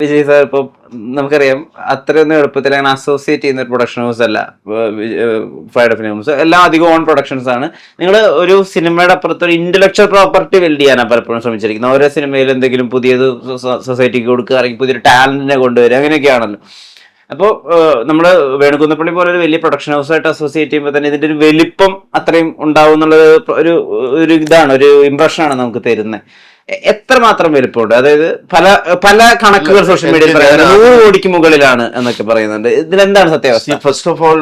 Vijay sir ഇപ്പൊ നമുക്കറിയാം അത്രയൊന്നും എളുപ്പത്തിൽ അങ്ങനെ അസോസിയേറ്റ് ചെയ്യുന്ന ഒരു പ്രൊഡക്ഷൻ ഹൗസ് അല്ല ഫ്രൈഡേ ഫിലിംസ്. എല്ലാം അധികം ഓൺ പ്രൊഡക്ഷൻസ് ആണ്. നിങ്ങൾ ഒരു സിനിമയുടെ അപ്പുറത്ത് ഒരു ഇന്റലക്ച്വൽ പ്രോപ്പർട്ടി ബിൽഡ് ചെയ്യാനാണ് പലപ്പോഴും ശ്രമിച്ചിരിക്കുന്നത്. ഓരോ സിനിമയിൽ എന്തെങ്കിലും പുതിയത് സൊസൈറ്റിക്ക് കൊടുക്കുക, അല്ലെങ്കിൽ പുതിയൊരു ടാലന്റിനെ കൊണ്ടുവരിക, അങ്ങനെയൊക്കെയാണല്ലോ. അപ്പോൾ നമ്മൾ വേണുകുന്നപ്പള്ളി പോലെ ഒരു വലിയ പ്രൊഡക്ഷൻ ഹൗസായിട്ട് അസോസിയേറ്റ് ചെയ്യുമ്പോൾ തന്നെ ഇതിന്റെ ഒരു വലിപ്പം അത്രയും ഉണ്ടാവും എന്നുള്ളത് ഒരു ഇതാണ്, ഒരു ഇംപ്രഷനാണ് നമുക്ക് തരുന്നത്. എത്രമാത്രം വലിപ്പമുണ്ട്? അതായത് പല പല കണക്കുകൾ സോഷ്യൽ മീഡിയയിൽ പറയുന്നത് 100 കോടിക്ക് മുകളിലാണ് എന്നൊക്കെ പറയുന്നുണ്ട്. ഇതിലെന്താണ് സത്യാവസ്ഥ? ഫസ്റ്റ് ഓഫ് ഓൾ,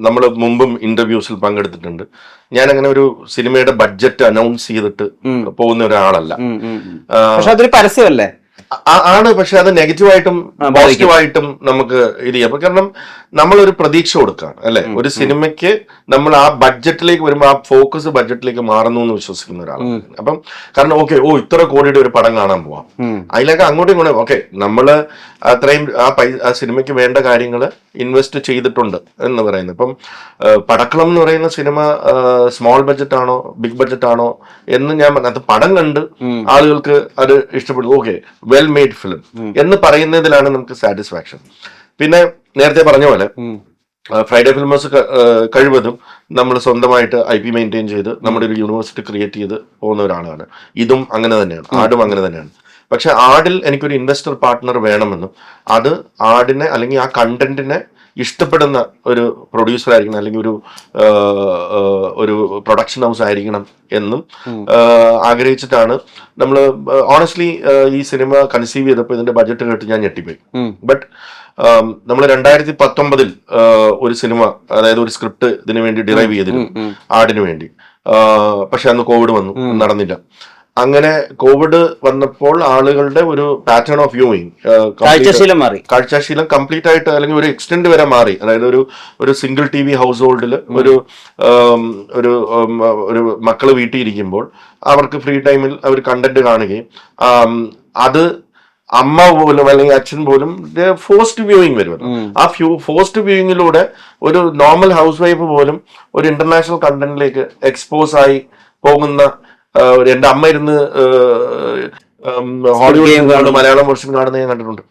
നമ്മൾ മുമ്പും ഇന്റർവ്യൂസിൽ പങ്കെടുത്തിട്ടുണ്ട്. ഞാൻ അങ്ങനെ ഒരു സിനിമയുടെ ബഡ്ജറ്റ് അനൗൺസ് ചെയ്തിട്ട് പോകുന്ന ഒരാളല്ല. പക്ഷെ അതൊരു പരസ്യമല്ലേ? ആണ്. പക്ഷെ അത് നെഗറ്റീവായിട്ടും പോസിറ്റീവായിട്ടും നമുക്ക് ഇത് ചെയ്യാം. കാരണം നമ്മളൊരു പ്രതീക്ഷ കൊടുക്കുകയാണ് അല്ലെ. ഒരു സിനിമയ്ക്ക് നമ്മൾ ആ ബഡ്ജറ്റിലേക്ക് വരുമ്പോൾ ആ ഫോക്കസ് ബഡ്ജറ്റിലേക്ക് മാറുന്നു എന്ന് വിശ്വസിക്കുന്ന ഒരാളാണ്. അപ്പം കാരണം ഇത്ര കോടിയുടെ ഒരു പടം കാണാൻ പോവാം, അതിലൊക്കെ അങ്ങോട്ടും ഇങ്ങോട്ടും നമ്മള് അത്രയും ആ സിനിമയ്ക്ക് വേണ്ട കാര്യങ്ങൾ ഇൻവെസ്റ്റ് ചെയ്തിട്ടുണ്ട് എന്ന് പറയുന്നത്. ഇപ്പം പടക്കളം എന്ന് പറയുന്ന സിനിമ സ്മോൾ ബഡ്ജറ്റ് ആണോ ബിഗ് ബഡ്ജറ്റ് ആണോ എന്ന് ഞാൻ അത് പടം കണ്ട് ആളുകൾക്ക് അത് ഇഷ്ടപ്പെടുന്നു, വെൽ മെയ്ഡ് ഫിലിം എന്ന് പറയുന്നതിലാണ് നമുക്ക് സാറ്റിസ്ഫാക്ഷൻ. പിന്നെ നേരത്തെ പറഞ്ഞ പോലെ ഫ്രൈഡേ ഫിലിംസ് കഴിവതും നമ്മൾ സ്വന്തമായിട്ട് IP മെയിൻറ്റെയിൻ ചെയ്ത് നമ്മുടെ ഒരു യൂണിവേഴ്സിറ്റി ക്രിയേറ്റ് ചെയ്ത് പോകുന്ന ഒരാളാണ്. ഇതും അങ്ങനെ തന്നെയാണ്, ആടും അങ്ങനെ തന്നെയാണ്. പക്ഷെ ആടിൽ എനിക്കൊരു ഇൻവെസ്റ്റർ പാർട്ട്ണർ വേണമെന്നും അത് ആടിനെ അല്ലെങ്കിൽ ആ കണ്ടന്റിനെ ഇഷ്ടപ്പെടുന്ന ഒരു പ്രൊഡ്യൂസർ ആയിരിക്കണം, അല്ലെങ്കിൽ ഒരു പ്രൊഡക്ഷൻ ഹൗസ് ആയിരിക്കണം എന്നും ആഗ്രഹിച്ചിട്ടാണ് നമ്മൾ ഓണസ്റ്റ്ലി ഈ സിനിമ കൺസീവ് ചെയ്തപ്പോൾ ഇതിന്റെ ബഡ്ജറ്റ് കേട്ട് ഞാൻ ഞെട്ടിപ്പോയി. ബട്ട് നമ്മൾ 2019 ഒരു സിനിമ, അതായത് ഒരു സ്ക്രിപ്റ്റ് ഇതിനു വേണ്ടി ഡിറൈവ് ചെയ്തിരുന്നു ആടിനു വേണ്ടി. പക്ഷെ അന്ന് കോവിഡ് വന്നു, നടന്നില്ല. അങ്ങനെ കോവിഡ് വന്നപ്പോൾ ആളുകളുടെ ഒരു പാറ്റേൺ ഓഫ് വ്യൂയിങ്, കാഴ്ചശീലം കംപ്ലീറ്റ് ആയിട്ട് അല്ലെങ്കിൽ ഒരു എക്സ്റ്റെൻഡ് വരെ മാറി. അതായത് ഒരു സിംഗിൾ TV ഹൗസ് ഹോൾഡിൽ ഒരു മക്കള് വീട്ടിൽ ഇരിക്കുമ്പോൾ അവർക്ക് ഫ്രീ ടൈമിൽ അവർ കണ്ടന്റ് കാണുകയും അത് അമ്മ പോലും അല്ലെങ്കിൽ അച്ഛൻ പോലും ഫോഴ്സ്ഡ് വ്യൂയിങ് വരും. ആ ഫോഴ്സ്ഡ് വ്യൂയിങ്ങിലൂടെ ഒരു നോർമൽ ഹൗസ് വൈഫ് പോലും ഒരു ഇന്റർനാഷണൽ കണ്ടന്റിലേക്ക് എക്സ്പോസ് ആയി പോകുന്ന, എന്റെ അമ്മ ഇരുന്ന് ഹോളിവുഡ് മലയാളം വേർഷൻ കാണുന്നത് ഞാൻ കണ്ടിട്ടുണ്ട്,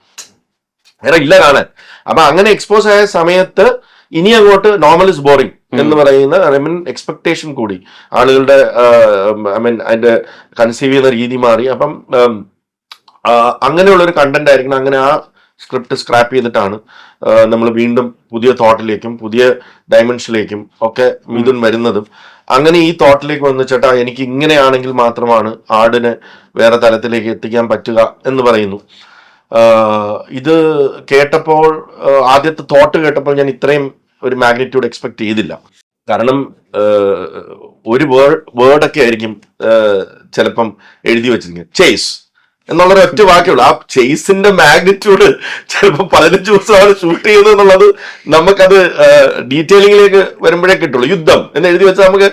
വേറെ ഇല്ല കാണാൻ. അപ്പൊ അങ്ങനെ എക്സ്പോസ് ആയ സമയത്ത് ഇനി അങ്ങോട്ട് നോർമൽ ഇസ് ബോറിംഗ് എന്ന് പറയുന്ന എക്സ്പെക്ടേഷൻ കൂടി ആളുകളുടെ അതിന്റെ കൺസീവ് ചെയ്യുന്ന രീതി മാറി. അപ്പം അങ്ങനെയുള്ളൊരു കണ്ടന്റ് ആയിരിക്കണം. അങ്ങനെ ആ സ്ക്രിപ്റ്റ് സ്ക്രാപ്പ് ചെയ്തിട്ടാണ് നമ്മൾ വീണ്ടും പുതിയ തോട്ടിലേക്കും പുതിയ ഡയമെൻഷനിലേക്കും ഒക്കെ മിഥുൻ വരുന്നതും. അങ്ങനെ ഈ തോട്ടിലേക്ക് വന്ന് ചേട്ടാ എനിക്ക് ഇങ്ങനെയാണെങ്കിൽ മാത്രമാണ് ആടിനെ വേറെ തലത്തിലേക്ക് എത്തിക്കാൻ പറ്റുക എന്ന് പറയുന്നു. ഇത് കേട്ടപ്പോൾ, ആദ്യത്തെ തോട്ട് കേട്ടപ്പോൾ ഞാൻ ഇത്രയും ഒരു മാഗ്നിറ്റ്യൂഡ് എക്സ്പെക്ട് ചെയ്തില്ല. കാരണം ഒരു വേർഡൊക്കെ ആയിരിക്കും ചിലപ്പം എഴുതി വെച്ചിരിക്കുന്നത്, ചേസ് എന്നുള്ളൊരു ഒറ്റ വാക്കുള്ളൂ. ആ ചേസിന്റെ മാഗ്നിറ്റ്യൂഡ് ചിലപ്പോൾ 15 ദിവസമാണ് ഷൂട്ട് ചെയ്യുന്നത് എന്നുള്ളത് നമുക്കത് ഡീറ്റെയിലിംഗിലേക്ക് വരുമ്പോഴേ കിട്ടുള്ളൂ. യുദ്ധം എന്ന് എഴുതി വെച്ചാൽ നമുക്ക്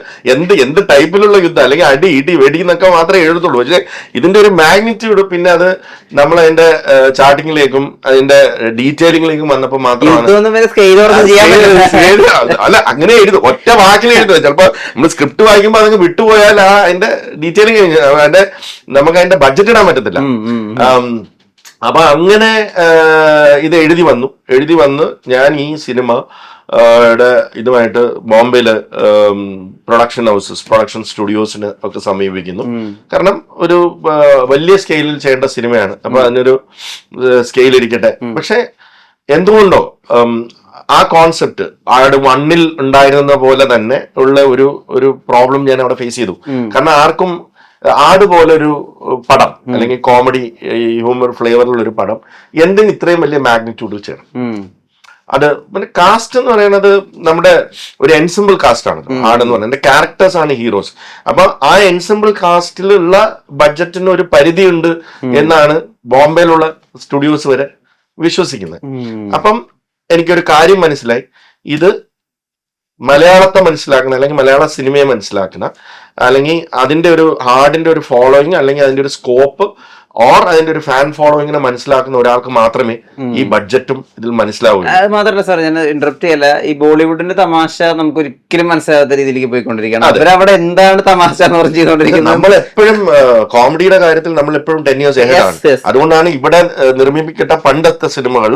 എന്ത് ടൈപ്പിലുള്ള യുദ്ധം, അല്ലെങ്കിൽ അടി ഇടി വെടി എന്നൊക്കെ മാത്രമേ എഴുതുള്ളൂ. പക്ഷെ ഇതിന്റെ ഒരു മാഗ്നിറ്റ്യൂഡ് പിന്നെ അത് നമ്മൾ അതിന്റെ ചാർട്ടിങ്ങിലേക്കും അതിന്റെ ഡീറ്റെയിലിംഗിലേക്കും വന്നപ്പോൾ മാത്രമാണ് അല്ല അങ്ങനെ എഴുതും, ഒറ്റ വാക്കിൽ എഴുതുക. ചിലപ്പോൾ നമ്മൾ സ്ക്രിപ്റ്റ് വായിക്കുമ്പോൾ അതങ്ങ് വിട്ടുപോയാൽ അതിന്റെ ഡീറ്റെയിലിംഗ് നമുക്ക് അതിന്റെ ബഡ്ജറ്റ് ഇടാൻ പറ്റത്തില്ല. അപ്പൊ അങ്ങനെ ഇത് എഴുതി വന്ന് ഞാൻ ഈ സിനിമ ഇതുമായിട്ട് ബോംബെയില് പ്രൊഡക്ഷൻ സ്റ്റുഡിയോസിന് ഒക്കെ സമീപിക്കുന്നു. കാരണം ഒരു വലിയ സ്കെയിലിൽ ചെയ്യേണ്ട സിനിമയാണ്. അപ്പൊ അതിനൊരു സ്കെയിൽ ഇരിക്കട്ടെ. പക്ഷെ എന്തുകൊണ്ടോ ആ കോൺസെപ്റ്റ് ആട് 1 ഉണ്ടായിരുന്ന പോലെ തന്നെ ഉള്ള ഒരു പ്രോബ്ലം ഞാൻ അവിടെ ഫേസ് ചെയ്തു. കാരണം ആർക്കും ആട് പോലൊരു പടം അല്ലെങ്കിൽ കോമഡി ഹ്യൂമർ ഫ്ലേവറിലുള്ള ഒരു പടം എന്തിന് ഇത്രയും വലിയ മാഗ്നിറ്റ്യൂഡ് ചെയ്യണം? അത് പിന്നെ കാസ്റ്റ് എന്ന് പറയുന്നത് നമ്മുടെ ഒരു എൻസിമ്പിൾ കാസ്റ്റ് ആണ് ആടെന്ന് പറയുന്നത്. ക്യാരക്ടേഴ്സ് ആണ് ഹീറോസ്. അപ്പൊ ആ എൻസിമ്പിൾ കാസ്റ്റിലുള്ള ബഡ്ജറ്റിന് ഒരു പരിധിയുണ്ട് എന്നാണ് ബോംബെയിലുള്ള സ്റ്റുഡിയോസ് വരെ വിശ്വസിക്കുന്നത്. അപ്പം എനിക്കൊരു കാര്യം മനസ്സിലായി, ഇത് മലയാളത്തെ മനസ്സിലാക്കണം, അല്ലെങ്കിൽ മലയാള സിനിമയെ മനസ്സിലാക്കണം, അല്ലെങ്കിൽ അതിന്റെ ഒരു ഹാർഡിന്റെ ഒരു ഫോളോയിങ്, അല്ലെങ്കിൽ അതിന്റെ ഒരു സ്കോപ്പ് ഓർ അതിന്റെ ഒരു ഫാൻ ഫോളോയിങ്ങിനെ മനസ്സിലാക്കുന്ന ഒരാൾക്ക് മാത്രമേ ഈ ബഡ്ജറ്റും ഇതിൽ മനസ്സിലാവൂ. അത് മാത്രമല്ല സാർ, ഞാൻ ഇന്ററപ്റ്റ് ചെയ്യല്ല, ഈ ബോളിവുഡിന്റെ തമാശ നമുക്ക് ഒരിക്കലും മനസ്സിലാകാത്ത രീതിയിലേക്ക് പോയിക്കൊണ്ടിരിക്കുകയാണ്. അവരവിടെ എന്താണ് തമാശ എന്ന് പറഞ്ഞ് ചെയ്തുകൊണ്ടിരിക്കുന്നത്. നമ്മൾ എപ്പോഴും കോമഡിയുടെ കാര്യത്തിൽ നമ്മൾ എപ്പോഴും 10 years ahead ആണ്. അതുകൊണ്ടാണ് ഇവിടെ നിർമ്മിക്കപ്പെട്ട പണ്ടത്തെ സിനിമകൾ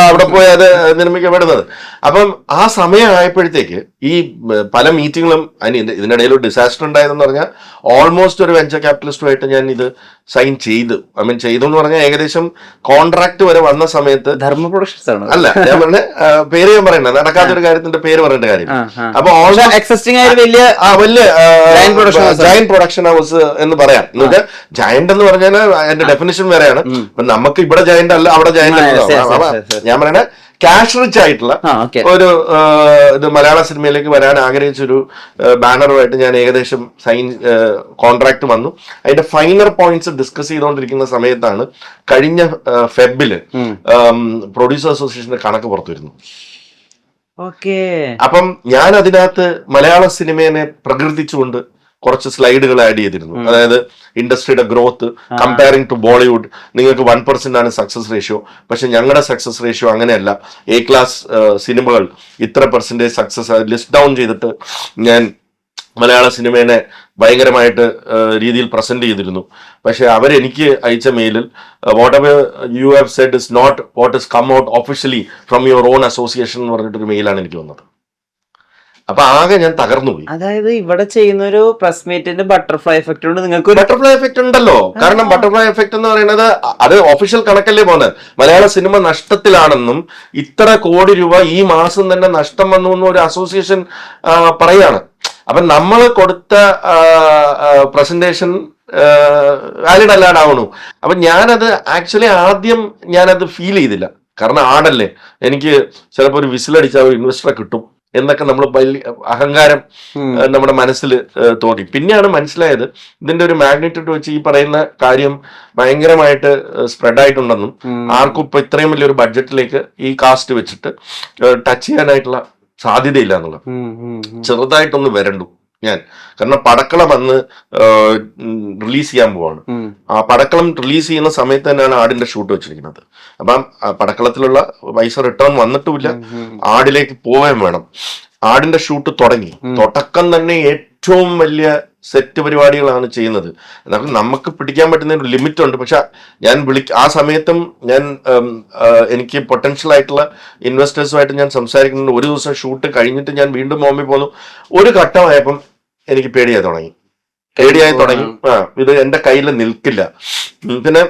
അവിടെ പോയി അത് നിർമ്മിക്കപ്പെടുന്നത്. അപ്പം ആ സമയമായപ്പോഴത്തേക്ക് ഈ പല മീറ്റിങ്ങുകളും ഇതിനിടയിൽ ഒരു ഡിസാസ്റ്റർ ഉണ്ടായതെന്ന് പറഞ്ഞാൽ ഓൾമോസ്റ്റ് ഒരു വെഞ്ചർ ക്യാപിറ്റലിസ്റ്റുമായിട്ട് ഞാൻ ഇത് സൈൻ ചെയ്തു. ചെയ്തു എന്ന് പറഞ്ഞാൽ ഏകദേശം കോൺട്രാക്ട് വരെ വന്ന സമയത്ത് ധർമ്മ പ്രൊഡക്ഷൻസ് ആണ്. അല്ല, ഞാൻ പറഞ്ഞ പേര് ഞാൻ പറയണ്ട, നടക്കാത്തൊരു കാര്യത്തിന്റെ പേര് പറയേണ്ട കാര്യം. അപ്പൊ വലിയ ജയന്റ് പ്രൊഡക്ഷൻ ഹൗസ് എന്ന് പറയാം. എന്നുവെച്ചാൽ ജയന്റ് എന്ന് പറഞ്ഞാൽ അതിന്റെ ഡെഫിനിഷൻ വേറെയാണ്. ഇപ്പൊ നമുക്ക് ഇവിടെ ജയന്റ് അല്ല, അവിടെ ജയന്റ്. ഞാൻ പറയണ ക്യാഷ് റിച്ച് ആയിട്ടുള്ള ഒരു ഇത് മലയാള സിനിമയിലേക്ക് വരാൻ ആഗ്രഹിച്ചൊരു ബാനറുമായിട്ട് ഞാൻ ഏകദേശം കോൺട്രാക്ട് വന്നു. അതിന്റെ ഫൈനൽ പോയിന്റ്സ് ഡിസ്കസ് ചെയ്തുകൊണ്ടിരിക്കുന്ന സമയത്താണ് കഴിഞ്ഞ ഫെബില് പ്രൊഡ്യൂസർ അസോസിയേഷന്റെ കണക്ക് പുറത്തു വരുന്നു. അപ്പം ഞാൻ അതിനകത്ത് മലയാള സിനിമയെ പ്രകീർത്തിച്ചുകൊണ്ട് കുറച്ച് സ്ലൈഡുകൾ ആഡ് ചെയ്തിരുന്നു. അതായത് ഇൻഡസ്ട്രിയുടെ ഗ്രോത്ത് കമ്പയറിംഗ് ടു ബോളിവുഡ്, നിങ്ങൾക്ക് 1% ആണ് സക്സസ് റേഷ്യോ, പക്ഷെ ഞങ്ങളുടെ സക്സസ് റേഷ്യോ അങ്ങനെയല്ല. A ക്ലാസ് സിനിമകൾ ഇത്ര % സക്സസ് ലിസ്റ്റ് ഡൗൺ ചെയ്തിട്ട് ഞാൻ മലയാള സിനിമയെ ഭയങ്കരമായിട്ട് രീതിയിൽ പ്രസന്റ് ചെയ്തിരുന്നു. പക്ഷെ അവരെനിക്ക് അയച്ച മെയിലിൽ whatever you have said is not what is come out officially from your own association എന്ന് പറഞ്ഞിട്ടൊരു മെയിലാണ് എനിക്ക് വന്നത്. അപ്പൊ ആകെ ഞാൻ തകർന്നുപോയി. അതായത് ഇവിടെ ചെയ്യുന്ന ഒരു പ്രസ് മീറ്റിന്റെ ബട്ടർഫ്ലൈ എഫക്ട് ഉണ്ട്. നിങ്ങൾക്ക് ബട്ടർഫ്ലൈ എഫക്ട് ഉണ്ടല്ലോ. കാരണം ബട്ടർഫ്ലൈ എഫക്ട് എന്ന് പറയുന്നത് അത് ഒഫീഷ്യൽ കണക്കല്ലേ പോകുന്നത്. മലയാള സിനിമ നഷ്ടത്തിലാണെന്നും ഇത്ര കോടി രൂപ ഈ മാസം തന്നെ നഷ്ടം വന്നു എന്നും ഒരു അസോസിയേഷൻ പറയാണ്. അപ്പൊ നമ്മൾ കൊടുത്ത പ്രസന്റേഷൻ വാലിഡ് അല്ലാണ്ടാവണു. അപ്പൊ ഞാനത് ആക്ച്വലി ആദ്യം ഞാനത് ഫീൽ ചെയ്തില്ല. കാരണം ആടല്ലേ, എനിക്ക് ചിലപ്പോൾ ഒരു വിസിലടിച്ചാൽ ഒരു ഇൻവെസ്റ്ററെ കിട്ടും എന്നൊക്കെ നമ്മൾ വലിയ അഹങ്കാരം നമ്മുടെ മനസ്സിൽ തോന്നി. പിന്നെയാണ് മനസ്സിലായത് ഇതിന്റെ ഒരു മാഗ്നിറ്റ്യൂഡ് വെച്ച് ഈ പറയുന്ന കാര്യം ഭയങ്കരമായിട്ട് സ്പ്രെഡ് ആയിട്ടുണ്ടെന്നും ആർക്കും ഇപ്പൊ ഇത്രയും വലിയൊരു ബഡ്ജറ്റിലേക്ക് ഈ കാസ്റ്റ് വെച്ചിട്ട് ടച്ച് ചെയ്യാനായിട്ടുള്ള സാധ്യതയില്ല എന്നുള്ളത്. ചെറുതായിട്ടൊന്ന് വരണ്ടു ഞാൻ. കാരണം പടക്കളം വന്ന് റിലീസ് ചെയ്യാൻ പോവാണ്. ആ പടക്കളം റിലീസ് ചെയ്യുന്ന സമയത്ത് തന്നെയാണ് ആടിന്റെ ഷൂട്ട് വെച്ചിരിക്കുന്നത്. അപ്പം പടക്കളത്തിലുള്ള പൈസ റിട്ടേൺ വന്നിട്ടുമില്ല, ആടിലേക്ക് പോവുകയും വേണം. ആടിന്റെ ഷൂട്ട് തുടങ്ങി. തുടക്കം തന്നെ ഏറ്റവും വലിയ സെറ്റ് പരിപാടികളാണ് ചെയ്യുന്നത്. നമുക്ക് പിടിക്കാൻ പറ്റുന്ന ഒരു ലിമിറ്റ് ഉണ്ട്. പക്ഷെ ഞാൻ ആ സമയത്തും ഞാൻ എനിക്ക് പൊട്ടൻഷ്യൽ ആയിട്ടുള്ള ഇൻവെസ്റ്റേഴ്സുമായിട്ട് ഞാൻ സംസാരിക്കുന്നുണ്ട്. ഒരു ദിവസം ഷൂട്ട് കഴിഞ്ഞിട്ട് ഞാൻ വീണ്ടും ബോംബെ പോന്നു. ഒരു ഘട്ടമായപ്പം എനിക്ക് പേടിയായി തുടങ്ങി. ഇത് എന്റെ കയ്യിൽ നിൽക്കില്ല. പിന്നെ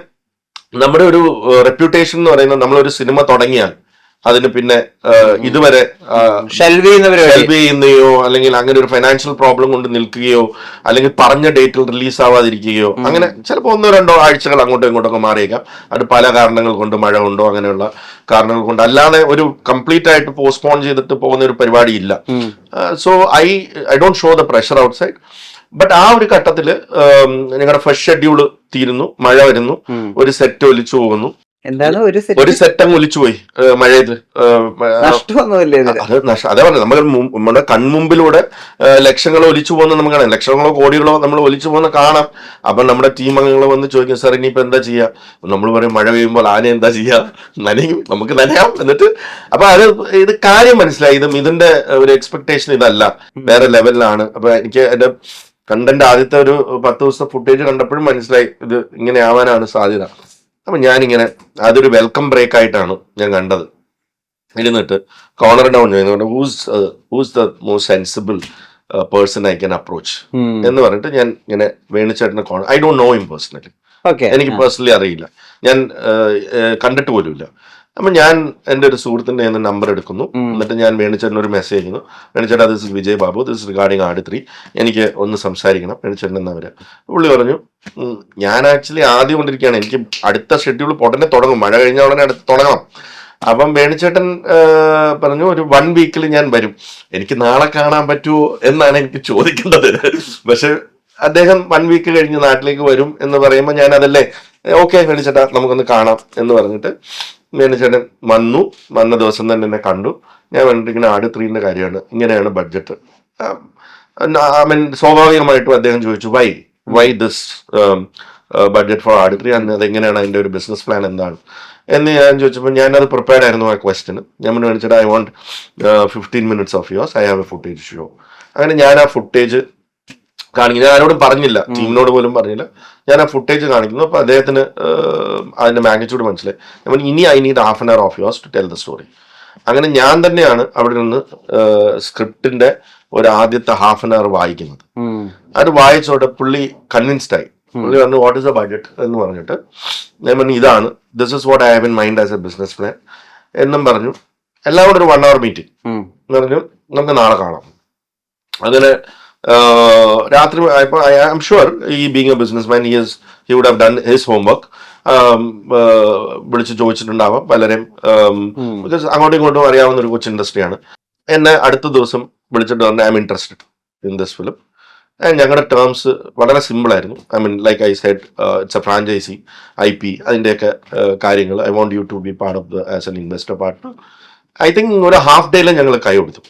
നമ്മുടെ ഒരു റെപ്യൂട്ടേഷൻ എന്ന് പറയുന്നത്, നമ്മളൊരു സിനിമ തുടങ്ങിയാൽ അതിന് പിന്നെ ഇതുവരെ ഷെൽവ് ചെയ്യുന്നയോ അല്ലെങ്കിൽ അങ്ങനെ ഒരു ഫൈനാൻഷ്യൽ പ്രോബ്ലം കൊണ്ട് നിൽക്കുകയോ അല്ലെങ്കിൽ പറഞ്ഞ ഡേറ്റിൽ റിലീസ് ആവാതിരിക്കുകയോ അങ്ങനെ ചിലപ്പോൾ 1-2 ആഴ്ചകൾ അങ്ങോട്ടും ഇങ്ങോട്ടൊക്കെ മാറിയേക്കാം. അത് പല കാരണങ്ങൾ കൊണ്ട്, മഴ കൊണ്ടോ അങ്ങനെയുള്ള കാരണങ്ങൾ കൊണ്ട്. അല്ലാതെ ഒരു കംപ്ലീറ്റ് ആയിട്ട് പോസ്റ്റ്പോൺ ചെയ്തിട്ട് പോകുന്ന ഒരു പരിപാടി ഇല്ല. So I don't show the pressure out side. But ആ ഒരു ഘട്ടത്തിൽ ഞങ്ങളുടെ ഫസ്റ്റ് ഷെഡ്യൂള് തീരുന്നു, മഴ വരുന്നു, ഒരു സെറ്റ് ഒലിച്ചു പോകുന്നു. എന്താണ് ഒരു സെറ്റ് അങ്ങ് ഒലിച്ചു പോയി മഴയത്ത്. അതേ പറഞ്ഞു, നമ്മുടെ കൺമുമ്പിലൂടെ ലക്ഷങ്ങളോ ഒലിച്ചു പോകുന്ന നമുക്ക് കാണാം. ലക്ഷങ്ങളോ കോടികളോ നമ്മൾ ഒലിച്ചു പോകുന്ന കാണാം. അപ്പൊ നമ്മുടെ ടീം അംഗങ്ങൾ വന്ന് ചോദിക്കും, സാർ ഇനിയിപ്പോ എന്താ ചെയ്യാ? നമ്മൾ പറയും മഴ പെയ്യുമ്പോൾ ആന എന്താ ചെയ്യാ, നനയും, നമുക്ക് നനയാം. എന്നിട്ട് അപ്പൊ ഇത് കാര്യം മനസ്സിലായി. ഇതിന്റെ ഒരു എക്സ്പെക്ടേഷൻ ഇതല്ല, വേറെ ലെവലിലാണ്. അപ്പൊ എനിക്ക് എന്റെ കണ്ടന്റ് ആദ്യത്തെ ഒരു 10 ദിവസത്തെ ഫുട്ടേജ് കണ്ടപ്പോഴും മനസ്സിലായി ഇത് ഇങ്ങനെ ആവാനാണ് സാധ്യത. അപ്പൊ ഞാനിങ്ങനെ അതൊരു വെൽക്കം ബ്രേക്ക് ആയിട്ടാണ് ഞാൻ കണ്ടത്. ഇരുന്നിട്ട് കോർണർ ഡൗൺ ചെയ്യുന്നുണ്ട്, who's the most sensible person I can approach എന്ന് പറഞ്ഞിട്ട് ഞാൻ ഇങ്ങനെ വേണുചേട്ടനെ I don't know him personally. എനിക്ക് പേഴ്സണലി അറിയില്ല, ഞാൻ കണ്ടിട്ട് പോലുമില്ല. അപ്പൊ ഞാൻ എൻ്റെ ഒരു സുഹൃത്തിന്റെ നമ്പർ എടുക്കുന്നു. എന്നിട്ട് ഞാൻ വേണുചേട്ടൻ ഒരു മെസ്സേജ് ചെയ്യുന്നു, വേണുചേട്ടാ this is Vijay Babu, this regarding Aadu 3, എനിക്ക് ഒന്ന് സംസാരിക്കണം. വേണുചേട്ടൻ എന്നാ വരാം. പുള്ളി പറഞ്ഞു, ഞാൻ ആക്ച്വലി ആദ്യം കൊണ്ടിരിക്കുകയാണ്, എനിക്ക് അടുത്ത ഷെഡ്യൂൾ ഉടനെ തുടങ്ങും, മഴ കഴിഞ്ഞ ഉടനെ അടുത്ത് തുടങ്ങണം. അപ്പം വേണുചേട്ടൻ പറഞ്ഞു, ഒരു 1 വീക്കിൽ ഞാൻ വരും, എനിക്ക് നാളെ കാണാൻ പറ്റുമോ എന്നാണ് എനിക്ക് ചോദിക്കേണ്ടത്. പക്ഷെ അദ്ദേഹം 1 വീക്ക് കഴിഞ്ഞ് നാട്ടിലേക്ക് വരും എന്ന് പറയുമ്പോൾ ഞാൻ അതല്ലേ ഓക്കെ വേണുചേട്ടാ നമുക്കൊന്ന് കാണാം എന്ന് പറഞ്ഞിട്ട് വേണുചേട്ടൻ വന്ന ദിവസം തന്നെ എന്നെ കണ്ടു. ഞാൻ വേണ്ടിങ്ങനെ ആട് 3ന്റെ കാര്യമാണ്, ഇങ്ങനെയാണ് ബഡ്ജറ്റ്. സ്വാഭാവികമായിട്ടും അദ്ദേഹം ചോദിച്ചു, വൈ ദിസ് ബഡ്ജറ്റ് ഫോർ ആഡിറ്ററി, അതെങ്ങനെയാണ് അതിൻ്റെ ഒരു ബിസിനസ് പ്ലാൻ എന്താണ് എന്ന് ഞാൻ ചോദിച്ചപ്പോൾ ഞാനത് പ്രിപ്പയർഡ് ആയിരുന്നു ആ ക്വസ്റ്റ്യന്. ഞാൻ മേടിച്ചിട്ട് I want 15 minutes of yours, I have a footage show. അങ്ങനെ ഞാൻ ആ ഫുട്ടേജ് കാണിക്കുന്നു. ഞാൻ ആരോടും പറഞ്ഞില്ല, ടീമിനോട് പോലും പറഞ്ഞില്ല. ഞാൻ ആ ഫുട്ടേജ് കാണിക്കുന്നു. അപ്പോൾ അദ്ദേഹത്തിന് അതിൻ്റെ മാഗ്നിറ്റ്യൂഡ് മനസ്സിലായി. ഞാൻ ഇനി I need half an hour of yours to tell the story. അങ്ങനെ ഞാൻ തന്നെയാണ് അവിടെ നിന്ന് സ്ക്രിപ്റ്റിന്റെ ഒരു ആദ്യത്തെ ഹാഫ് ആൻ അവർ വായിക്കുന്നത്. അത് വായിച്ചോട്ടെ പുള്ളി കൺവിൻസ്ഡ് ആയി. പുള്ളി പറഞ്ഞു വാട്ട് ഇസ് ദ ബഡ്ജറ്റ് എന്ന് പറഞ്ഞിട്ട് ഞാൻ പറഞ്ഞു ഇതാണ്, this is what I have in mind as A business plan എന്നും പറഞ്ഞു. എല്ലാം കൂടെ ഒരു 1 hour മീറ്റിംഗ് എന്ന് പറഞ്ഞു. നമുക്ക് നാളെ കാണാം. അങ്ങനെ രാത്രി ആയപ്പോൾ ഐ ആം ഷുവർ ഈ being a business man he would have done his homework. വിളിച്ച് ചോദിച്ചിട്ടുണ്ടാവാം പലരെയും, ബിക്കോസ് അങ്ങോട്ടും ഇങ്ങോട്ടും അറിയാവുന്ന ഒരു കൊച്ചു ഇൻഡസ്ട്രിയാണ്. എന്നെ അടുത്ത ദിവസം വിളിച്ചിട്ട് പറഞ്ഞു I am interested in this film. ഞങ്ങളുടെ ടേംസ് വളരെ സിമ്പിൾ ആയിരുന്നു. I mean like I said it's a franchise, IP, അതിൻ്റെയൊക്കെ കാര്യങ്ങൾ. I want you to be part of the as an investor partner. I think ഒരു half ഡേയിൽ ഞങ്ങൾ കൈ കൊടുത്തു.